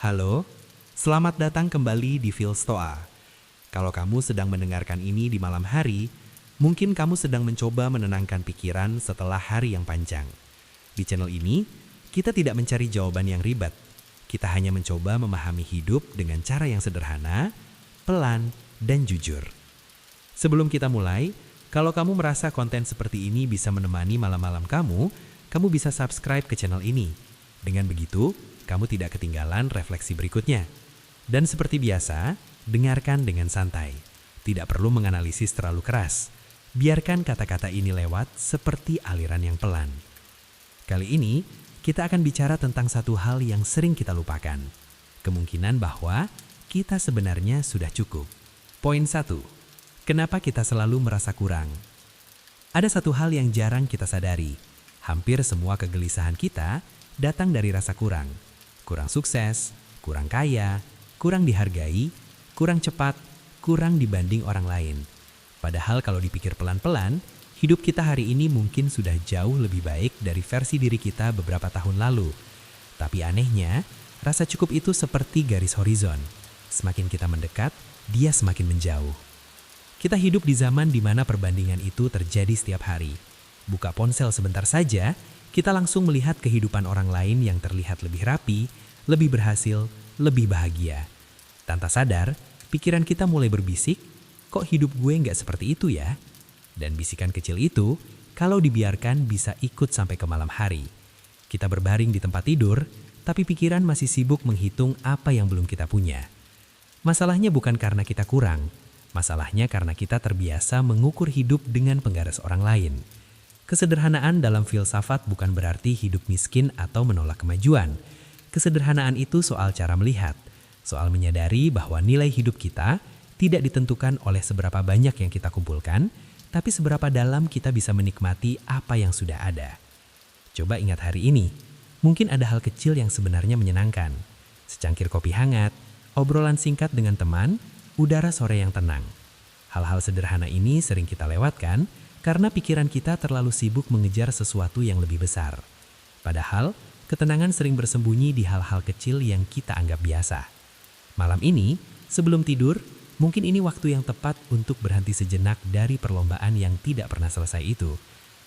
Halo, selamat datang kembali di Philstoa. Kalau kamu sedang mendengarkan ini di malam hari, mungkin kamu sedang mencoba menenangkan pikiran setelah hari yang panjang. Di channel ini, kita tidak mencari jawaban yang ribet. Kita hanya mencoba memahami hidup dengan cara yang sederhana, pelan, dan jujur. Sebelum kita mulai, kalau kamu merasa konten seperti ini bisa menemani malam-malam kamu bisa subscribe ke channel ini. Dengan begitu, kamu tidak ketinggalan refleksi berikutnya. Dan seperti biasa, dengarkan dengan santai. Tidak perlu menganalisis terlalu keras. Biarkan kata-kata ini lewat seperti aliran yang pelan. Kali ini, kita akan bicara tentang satu hal yang sering kita lupakan. Kemungkinan bahwa kita sebenarnya sudah cukup. Poin 1. Kenapa kita selalu merasa kurang? Ada satu hal yang jarang kita sadari. Hampir semua kegelisahan kita datang dari rasa kurang. Kurang sukses, kurang kaya, kurang dihargai, kurang cepat, kurang dibanding orang lain. Padahal kalau dipikir pelan-pelan, hidup kita hari ini mungkin sudah jauh lebih baik dari versi diri kita beberapa tahun lalu. Tapi anehnya, rasa cukup itu seperti garis horizon. Semakin kita mendekat, dia semakin menjauh. Kita hidup di zaman di mana perbandingan itu terjadi setiap hari. Buka ponsel sebentar saja, kita langsung melihat kehidupan orang lain yang terlihat lebih rapi, lebih berhasil, lebih bahagia. Tanpa sadar, pikiran kita mulai berbisik, kok hidup gue nggak seperti itu ya? Dan bisikan kecil itu, kalau dibiarkan bisa ikut sampai ke malam hari. Kita berbaring di tempat tidur, tapi pikiran masih sibuk menghitung apa yang belum kita punya. Masalahnya bukan karena kita kurang, masalahnya karena kita terbiasa mengukur hidup dengan penggaris orang lain. Kesederhanaan dalam filsafat bukan berarti hidup miskin atau menolak kemajuan. Kesederhanaan itu soal cara melihat, soal menyadari bahwa nilai hidup kita tidak ditentukan oleh seberapa banyak yang kita kumpulkan, tapi seberapa dalam kita bisa menikmati apa yang sudah ada. Coba ingat hari ini, mungkin ada hal kecil yang sebenarnya menyenangkan. Secangkir kopi hangat, obrolan singkat dengan teman, udara sore yang tenang. Hal-hal sederhana ini sering kita lewatkan, karena pikiran kita terlalu sibuk mengejar sesuatu yang lebih besar. Padahal, ketenangan sering bersembunyi di hal-hal kecil yang kita anggap biasa. Malam ini, sebelum tidur, mungkin ini waktu yang tepat untuk berhenti sejenak dari perlombaan yang tidak pernah selesai itu.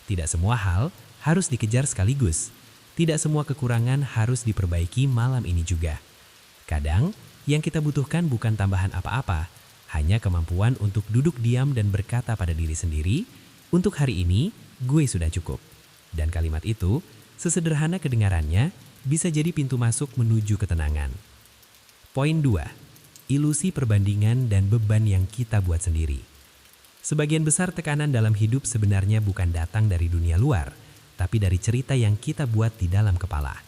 Tidak semua hal harus dikejar sekaligus. Tidak semua kekurangan harus diperbaiki malam ini juga. Kadang, yang kita butuhkan bukan tambahan apa-apa, hanya kemampuan untuk duduk diam dan berkata pada diri sendiri, untuk hari ini, gue sudah cukup. Dan kalimat itu, sesederhana kedengarannya, bisa jadi pintu masuk menuju ketenangan. Poin 2. Ilusi perbandingan dan beban yang kita buat sendiri. Sebagian besar tekanan dalam hidup sebenarnya bukan datang dari dunia luar, tapi dari cerita yang kita buat di dalam kepala.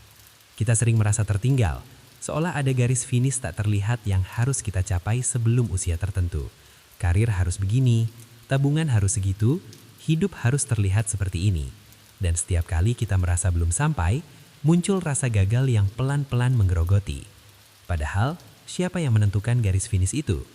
Kita sering merasa tertinggal, seolah ada garis finish tak terlihat yang harus kita capai sebelum usia tertentu. Karir harus begini, tabungan harus segitu, hidup harus terlihat seperti ini. Dan setiap kali kita merasa belum sampai, muncul rasa gagal yang pelan-pelan menggerogoti. Padahal, siapa yang menentukan garis finish itu?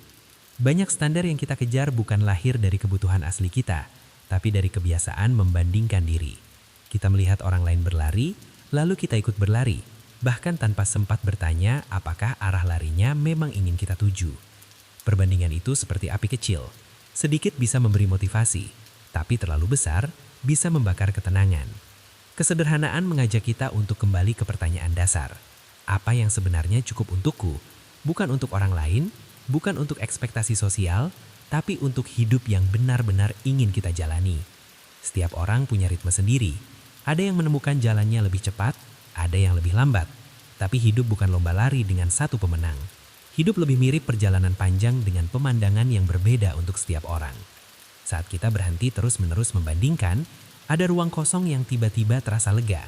Banyak standar yang kita kejar bukan lahir dari kebutuhan asli kita, tapi dari kebiasaan membandingkan diri. Kita melihat orang lain berlari, lalu kita ikut berlari, bahkan tanpa sempat bertanya apakah arah larinya memang ingin kita tuju. Perbandingan itu seperti api kecil, sedikit bisa memberi motivasi, tapi terlalu besar bisa membakar ketenangan. Kesederhanaan mengajak kita untuk kembali ke pertanyaan dasar. Apa yang sebenarnya cukup untukku? Bukan untuk orang lain, bukan untuk ekspektasi sosial, tapi untuk hidup yang benar-benar ingin kita jalani. Setiap orang punya ritme sendiri. Ada yang menemukan jalannya lebih cepat, ada yang lebih lambat. Tapi hidup bukan lomba lari dengan satu pemenang. Hidup lebih mirip perjalanan panjang dengan pemandangan yang berbeda untuk setiap orang. Saat kita berhenti terus-menerus membandingkan, ada ruang kosong yang tiba-tiba terasa lega.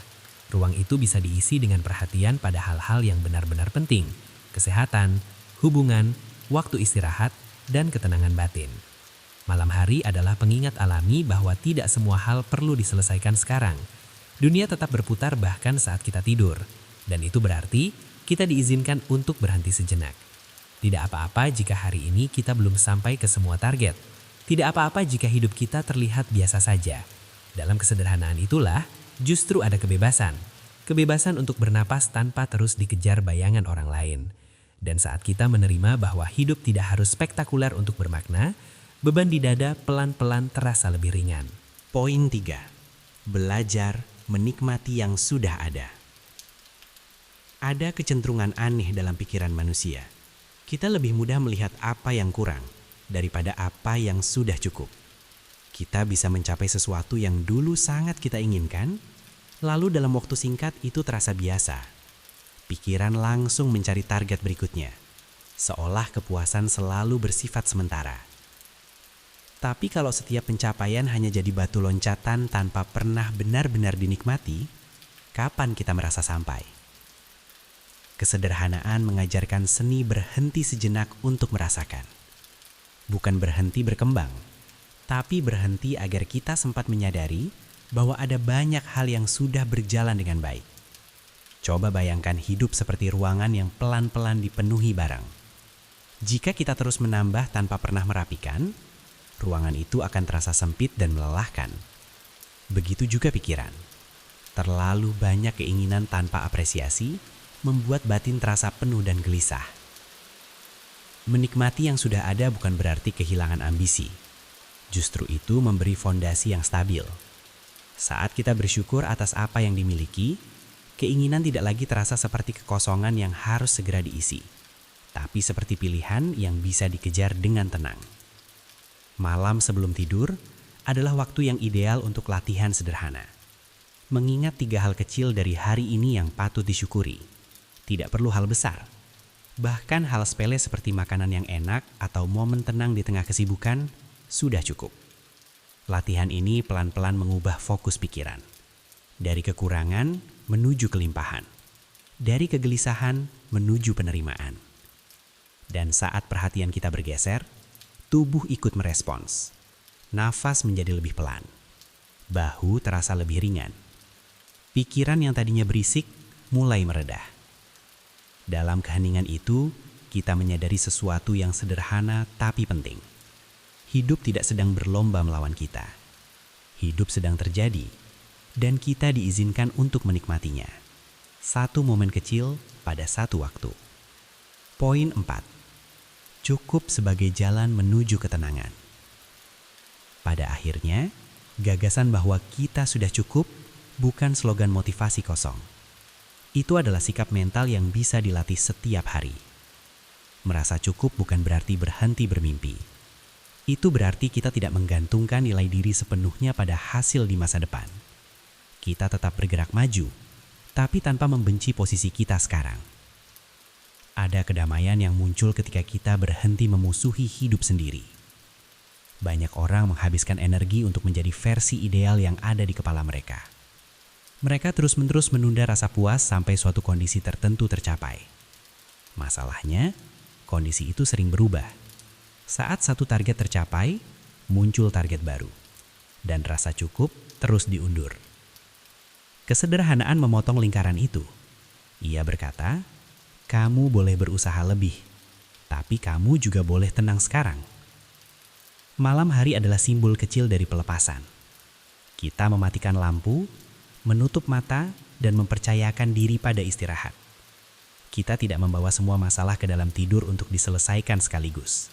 Ruang itu bisa diisi dengan perhatian pada hal-hal yang benar-benar penting. Kesehatan, hubungan, waktu istirahat, dan ketenangan batin. Malam hari adalah pengingat alami bahwa tidak semua hal perlu diselesaikan sekarang. Dunia tetap berputar bahkan saat kita tidur. Dan itu berarti kita diizinkan untuk berhenti sejenak. Tidak apa-apa jika hari ini kita belum sampai ke semua target. Tidak apa-apa jika hidup kita terlihat biasa saja. Dalam kesederhanaan itulah justru ada kebebasan. Kebebasan untuk bernapas tanpa terus dikejar bayangan orang lain. Dan saat kita menerima bahwa hidup tidak harus spektakuler untuk bermakna, beban di dada pelan-pelan terasa lebih ringan. Poin 3. Belajar menikmati yang sudah ada. Ada kecenderungan aneh dalam pikiran manusia. Kita lebih mudah melihat apa yang kurang daripada apa yang sudah cukup. Kita bisa mencapai sesuatu yang dulu sangat kita inginkan, lalu dalam waktu singkat itu terasa biasa. Pikiran langsung mencari target berikutnya, seolah kepuasan selalu bersifat sementara. Tapi kalau setiap pencapaian hanya jadi batu loncatan tanpa pernah benar-benar dinikmati, kapan kita merasa sampai? Kesederhanaan mengajarkan seni berhenti sejenak untuk merasakan. Bukan berhenti berkembang, tapi berhenti agar kita sempat menyadari bahwa ada banyak hal yang sudah berjalan dengan baik. Coba bayangkan hidup seperti ruangan yang pelan-pelan dipenuhi barang. Jika kita terus menambah tanpa pernah merapikan, ruangan itu akan terasa sempit dan melelahkan. Begitu juga pikiran. Terlalu banyak keinginan tanpa apresiasi membuat batin terasa penuh dan gelisah. Menikmati yang sudah ada bukan berarti kehilangan ambisi. Justru itu memberi fondasi yang stabil. Saat kita bersyukur atas apa yang dimiliki, keinginan tidak lagi terasa seperti kekosongan yang harus segera diisi, tapi seperti pilihan yang bisa dikejar dengan tenang. Malam sebelum tidur adalah waktu yang ideal untuk latihan sederhana. Mengingat 3 hal kecil dari hari ini yang patut disyukuri. Tidak perlu hal besar. Bahkan hal sepele seperti makanan yang enak atau momen tenang di tengah kesibukan sudah cukup. Latihan ini pelan-pelan mengubah fokus pikiran. Dari kekurangan menuju kelimpahan. Dari kegelisahan menuju penerimaan. Dan saat perhatian kita bergeser, tubuh ikut merespons. Nafas menjadi lebih pelan. Bahu terasa lebih ringan. Pikiran yang tadinya berisik mulai meredah. Dalam keheningan itu, kita menyadari sesuatu yang sederhana tapi penting. Hidup tidak sedang berlomba melawan kita. Hidup sedang terjadi, dan kita diizinkan untuk menikmatinya. Satu momen kecil pada satu waktu. Poin 4. Cukup sebagai jalan menuju ketenangan. Pada akhirnya, gagasan bahwa kita sudah cukup bukan slogan motivasi kosong. Itu adalah sikap mental yang bisa dilatih setiap hari. Merasa cukup bukan berarti berhenti bermimpi. Itu berarti kita tidak menggantungkan nilai diri sepenuhnya pada hasil di masa depan. Kita tetap bergerak maju, tapi tanpa membenci posisi kita sekarang. Ada kedamaian yang muncul ketika kita berhenti memusuhi hidup sendiri. Banyak orang menghabiskan energi untuk menjadi versi ideal yang ada di kepala mereka. Mereka terus-menerus menunda rasa puas sampai suatu kondisi tertentu tercapai. Masalahnya, kondisi itu sering berubah. Saat satu target tercapai, muncul target baru. Dan rasa cukup terus diundur. Kesederhanaan memotong lingkaran itu. Ia berkata, kamu boleh berusaha lebih, tapi kamu juga boleh tenang sekarang. Malam hari adalah simbol kecil dari pelepasan. Kita mematikan lampu, menutup mata, dan mempercayakan diri pada istirahat. Kita tidak membawa semua masalah ke dalam tidur untuk diselesaikan sekaligus.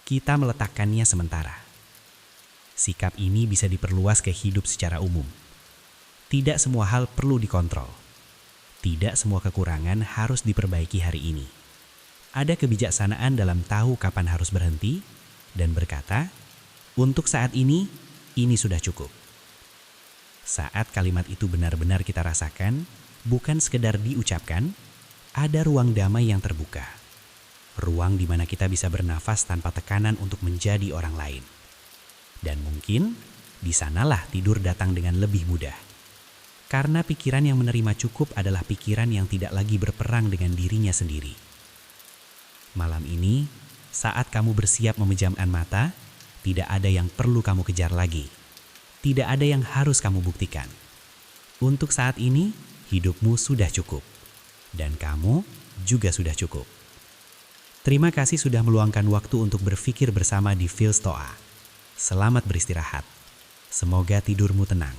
Kita meletakkannya sementara. Sikap ini bisa diperluas ke hidup secara umum. Tidak semua hal perlu dikontrol. Tidak semua kekurangan harus diperbaiki hari ini. Ada kebijaksanaan dalam tahu kapan harus berhenti dan berkata, untuk saat ini sudah cukup. Saat kalimat itu benar-benar kita rasakan, bukan sekedar diucapkan, ada ruang damai yang terbuka. Ruang di mana kita bisa bernafas tanpa tekanan untuk menjadi orang lain. Dan mungkin, di sanalah tidur datang dengan lebih mudah. Karena pikiran yang menerima cukup adalah pikiran yang tidak lagi berperang dengan dirinya sendiri. Malam ini, saat kamu bersiap memejamkan mata, tidak ada yang perlu kamu kejar lagi. Tidak ada yang harus kamu buktikan. Untuk saat ini, hidupmu sudah cukup. Dan kamu juga sudah cukup. Terima kasih sudah meluangkan waktu untuk berpikir bersama di Phil Stoa. Selamat beristirahat. Semoga tidurmu tenang.